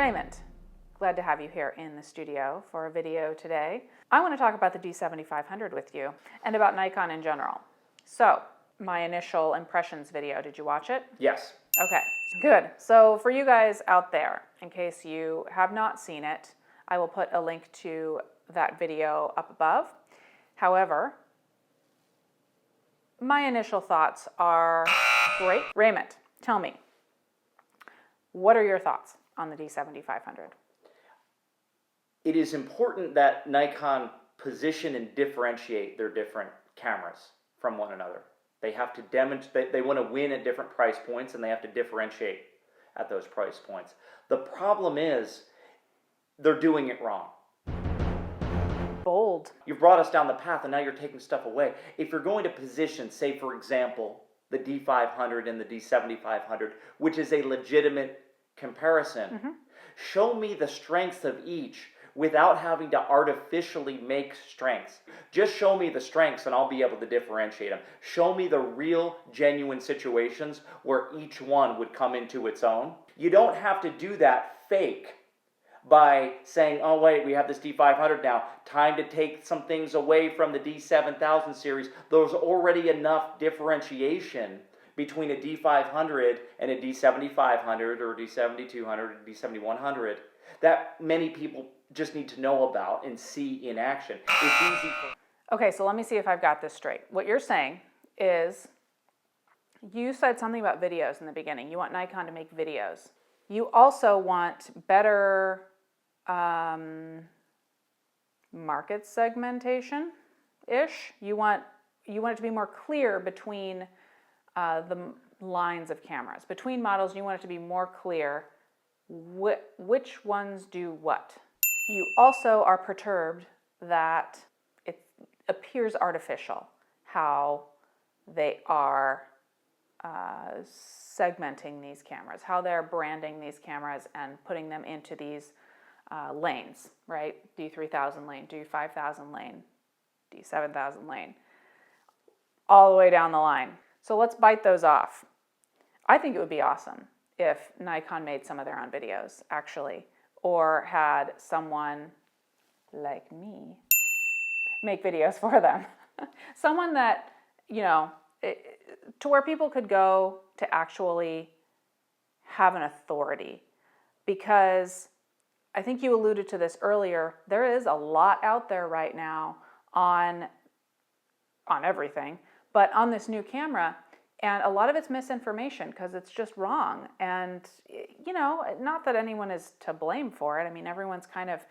Raymond, glad to have you here in the studio for a video today. I want to talk about the D7500 with you and about Nikon in general. So, my initial impressions video, did you watch it? Yes. Okay, good. So for you guys out there, in case you have not seen it, I will put a link to that video up above. However, my initial thoughts are great. Raymond, tell me, what are your thoughts on the D7500? It is important that Nikon position and differentiate their different cameras from one another. They have to demonstrate, they want to win at different price points, and they have to differentiate at those price points. The problem is, they're doing it wrong. Bold. You've brought us down the path, and now you're taking stuff away. If you're going to position, say for example, the D500 and the D7500, which is a legitimate comparison, show me the strengths of each without having to artificially make strengths. Just show me the strengths and I'll be able to differentiate them. Show me the real, genuine situations where each one would come into its own. You don't have to do that fake by saying, oh wait, we have this D500 now, time to take some things away from the D7000 series. There's already enough differentiation between a D500 and a D7500 or a D7200 or a D7100 that many people just need to know about and see in action. It's easy. Okay, so let me see if I've got this straight. What you're saying is, you said something about videos in the beginning. You want Nikon to make videos. You also want better market segmentation-ish. You want it to be more clear between the lines of cameras. Between models, you want it to be more clear which ones do what. You also are perturbed that it appears artificial how they are segmenting these cameras, how they're branding these cameras and putting them into these lanes, right? D3000 lane, D5000 lane, D7000 lane, all the way down the line. So let's bite those off. I think it would be awesome if Nikon made some of their own videos, actually, or had someone like me make videos for them. Someone that, you know, to where people could go to actually have an authority. Because I think you alluded to this earlier, there is a lot out there right now on everything, but on this new camera, and a lot of it's misinformation because it's just wrong. And, you know, not that anyone is to blame for it. I mean, everyone's kind of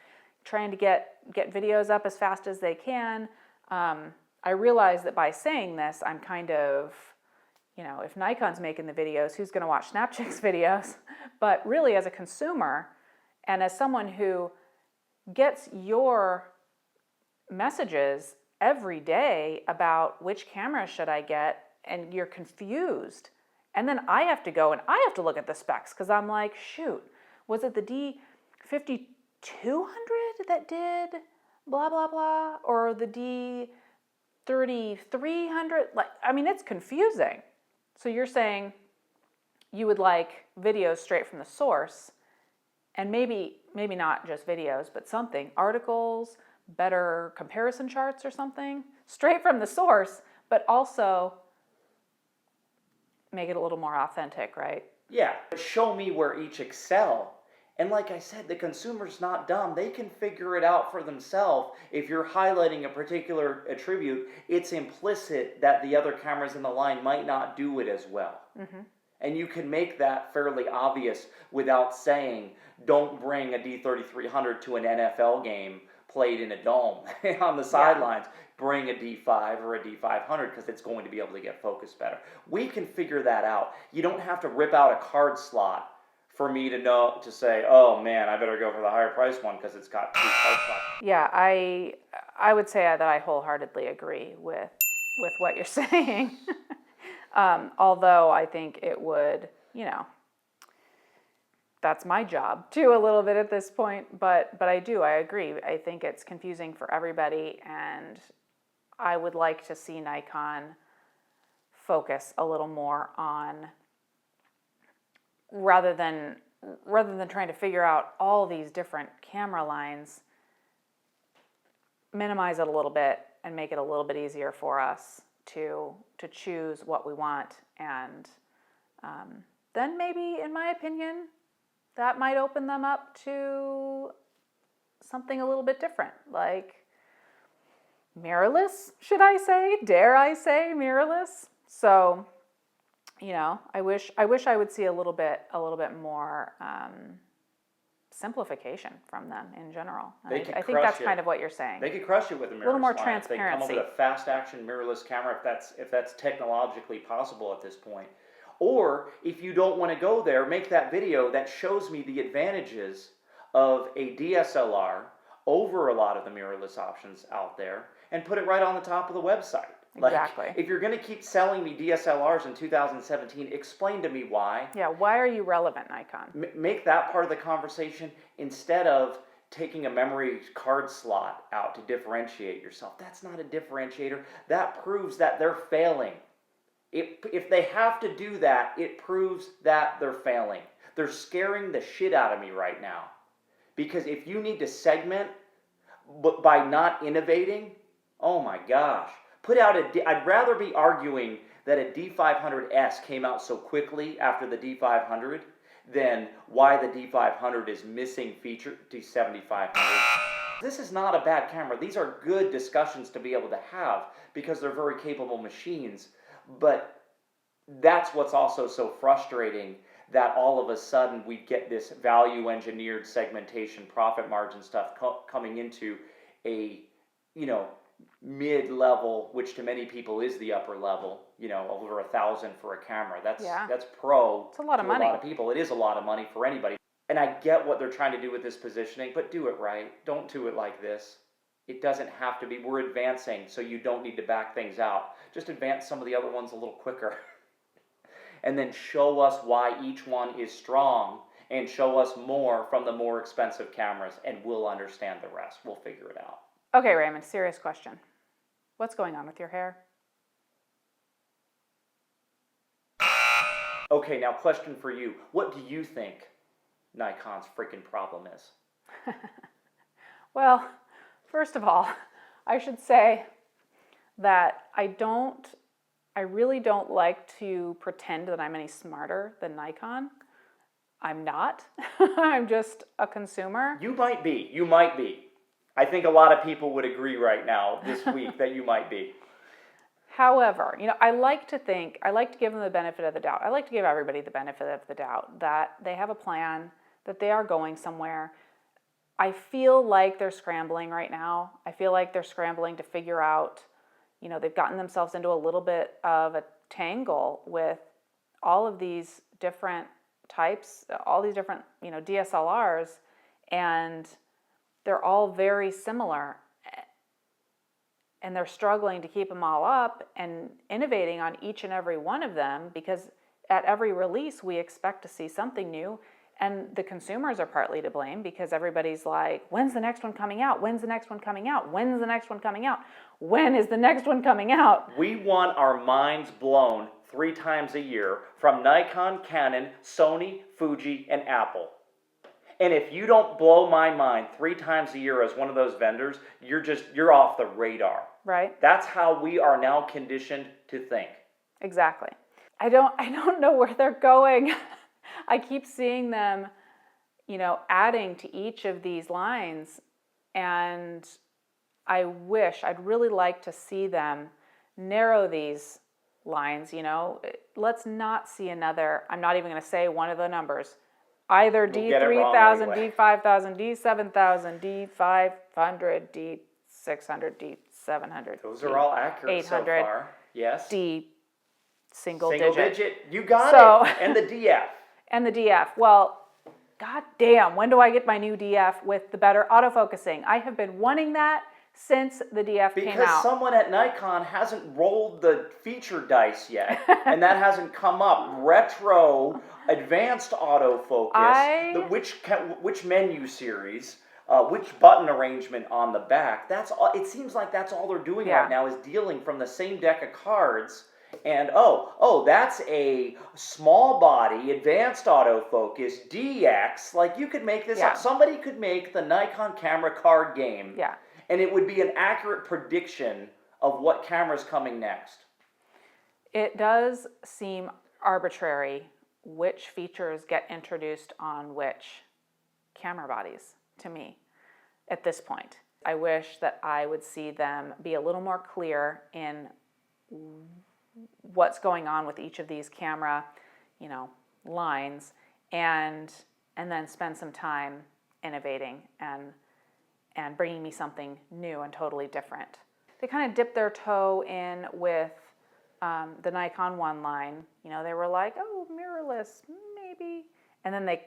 trying to get videos up as fast as they can. I realize that by saying this, I'm kind of, you know, if Nikon's making the videos, who's going to watch Snapchick's videos? But really, as a consumer and as someone who gets your messages every day about which camera should I get, and you're confused, and then I have to go and I have to look at the specs because I'm like, shoot, was it the D5200 that did blah, blah, blah, or the D3300? Like, I mean, it's confusing. So you're saying you would like videos straight from the source, and maybe not just videos, but something, articles, better comparison charts or something, straight from the source, but also make it a little more authentic, right? Yeah, show me where each excel. And like I said, the consumer's not dumb. They can figure it out for themselves. If you're highlighting a particular attribute, it's implicit that the other cameras in the line might not do it as well. And you can make that fairly obvious without saying, don't bring a D3300 to an NFL game played in a dome on the sidelines. Bring a D5 or a D500 because it's going to be able to get focused better. We can figure that out. You don't have to rip out a card slot for me to know, to say, oh man, I better go for the higher price one because it's got 2 card slots. Yeah, I would say that I wholeheartedly agree with what you're saying. Although I think it would, you know, that's my job too a little bit at this point, but I agree. I think it's confusing for everybody, and I would like to see Nikon focus a little more on, rather than rather than trying to figure out all these different camera lines, minimize it a little bit and make it a little bit easier for us to choose what we want. And then maybe, in my opinion, that might open them up to something a little bit different, like mirrorless, should I say? Dare I say mirrorless? So, you know, I wish I would see a little bit more simplification from them in general. I think that's kind of what you're saying. They could crush it with a mirrorless. A little more line. transparency. If they come up with a fast action mirrorless camera, if that's technologically possible at this point. Or if you don't want to go there, make that video that shows me the advantages of a DSLR over a lot of the mirrorless options out there, and put it right on the top of the website. Exactly. If you're going to keep selling me DSLRs in 2017, explain to me why. Yeah, why are you relevant, Nikon? Make that part of the conversation instead of taking a memory card slot out to differentiate yourself. That's not a differentiator. That proves that they're failing. If they have to do that, it proves that they're failing. They're scaring the shit out of me right now. Because if you need to segment but by not innovating, oh my gosh. I'd rather be arguing that a D500S came out so quickly after the D500 than why the D500 is missing feature D7500. This is not a bad camera. These are good discussions to be able to have because they're very capable machines. But that's what's also so frustrating, that all of a sudden we get this value engineered segmentation, profit margin stuff coming into a, mid-level, which to many people is the upper level, over $1,000 for a camera. That's pro. It's a lot of money. A lot of people. It is a lot of money for anybody. And I get what they're trying to do with this positioning, but do it right. Don't do it like this. It doesn't have to be. We're advancing, so you don't need to back things out. Just advance some of the other ones a little quicker. And then show us why each one is strong, and show us more from the more expensive cameras, and we'll understand the rest. We'll figure it out. Okay, Raymond, serious question. What's going on with your hair? Okay, now question for you. What do you think Nikon's freaking problem is? Well, first of all, I should say that I really don't like to pretend that I'm any smarter than Nikon. I'm not. I'm just a consumer. You might be. I think a lot of people would agree right now this week that you might be. However, I like to give them the benefit of the doubt. I like to give everybody the benefit of the doubt that they have a plan, that they are going somewhere. I feel like they're scrambling right now. I feel like they're scrambling to figure out, they've gotten themselves into a little bit of a tangle with all of these different types, all these different, DSLRs, and they're all very similar. And they're struggling to keep them all up and innovating on each and every one of them, because at every release we expect to see something new. And the consumers are partly to blame, because everybody's like, when's the next one coming out? When's the next one coming out? When's the next one coming out? When is the next one coming out? We want our minds blown 3 times a year from Nikon, Canon, Sony, Fuji, and Apple. And if you don't blow my mind 3 times a year as one of those vendors, you're off the radar. Right. That's how we are now conditioned to think. Exactly. I don't know where they're going. I keep seeing them, adding to each of these lines, and I'd really like to see them narrow these lines, Let's not see another, I'm not even going to say one of the numbers, either D3000, anyway. D5000, D7000, D500, D600, D700. Those are all accurate so far. Yes. D single digit. You got it. And the DF. And the DF. Well, god damn, when do I get my new DF with the better autofocusing? I have been wanting that since the DF came out. Because someone at Nikon hasn't rolled the feature dice yet, and that hasn't come up. Retro, advanced autofocus, which menu series, which button arrangement on the back. That's all. It seems like that's all they're doing right now, is dealing from the same deck of cards And oh, that's a small body, advanced autofocus, DX. Like you could make this Yeah. up. Somebody could make the Nikon camera card game. Yeah. And it would be an accurate prediction of what camera's coming next. It does seem arbitrary which features get introduced on which camera bodies to me at this point. I wish that I would see them be a little more clear in what's going on with each of these camera, lines, and then spend some time innovating and bringing me something new and totally different. They kind of dipped their toe in with the Nikon One line. They were like, oh, mirrorless, maybe. And then they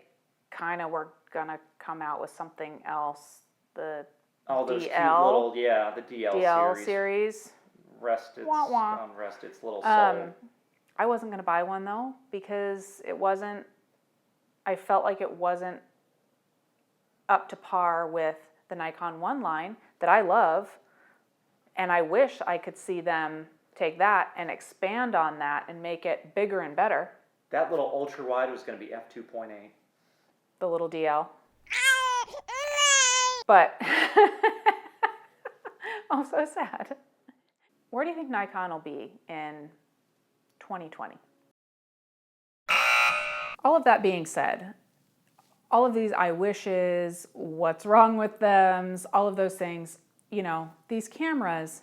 kind of were gonna come out with something else, the Those cute DL, little, the DL series. Rest its, Wah, wah. rest its little soul. I wasn't gonna buy one though, because I felt like it wasn't up to par with the Nikon One line that I love, and I wish I could see them take that and expand on that and make it bigger and better. That little ultra wide was going to be f2.8. The little DL. But, oh, so sad. Where do you think Nikon will be in 2020? All of that being said, all of these I wishes, what's wrong with them, all of those things, these cameras,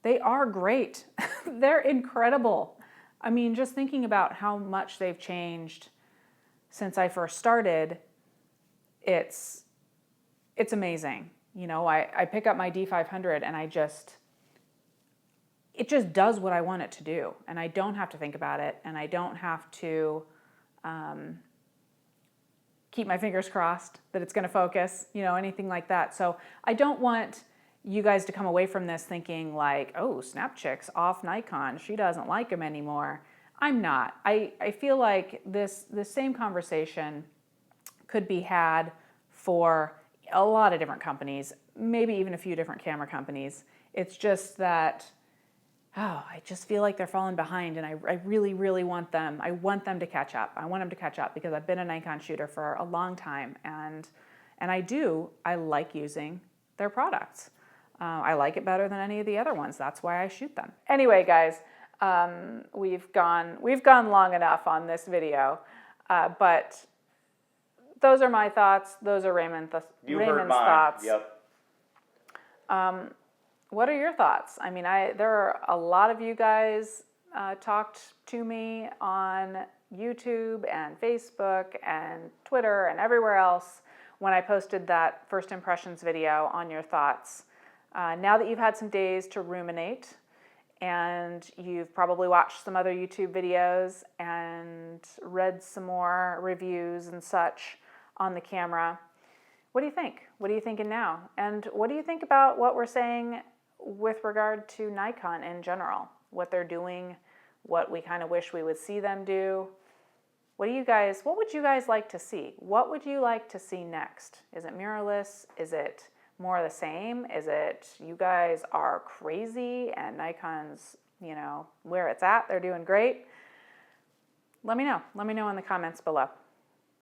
they are great. They're incredible. I mean, just thinking about how much they've changed since I first started, it's amazing. I pick up my D500 and it just does what I want it to do. And I don't have to think about it, and I don't have to keep my fingers crossed that it's going to focus, anything like that. So I don't want you guys to come away from this thinking like, oh, Snapchick's off Nikon, she doesn't like him anymore. I'm not. I feel like this same conversation could be had for a lot of different companies, maybe even a few different camera companies. It's just that, I just feel like they're falling behind, and I really, really want them to catch up. I want them to catch up because I've been a Nikon shooter for a long time, and I like using their products. I like it better than any of the other ones. That's why I shoot them. Anyway, guys, we've gone long enough on this video, but those are my thoughts. Those are Raymond's thoughts. Yep. What are your thoughts? I mean, there are a lot of you guys talked to me on YouTube and Facebook and Twitter and everywhere else when I posted that first impressions video on your thoughts. Now that you've had some days to ruminate, and you've probably watched some other YouTube videos and read some more reviews and such on the camera, what do you think? What are you thinking now? And what do you think about what we're saying with regard to Nikon in general? What they're doing, what we kind of wish we would see them do? What would you guys like to see? What would you like to see next? Is it mirrorless? Is it more of the same? Is it you guys are crazy and Nikon's, where it's at, they're doing great? Let me know. Let me know in the comments below.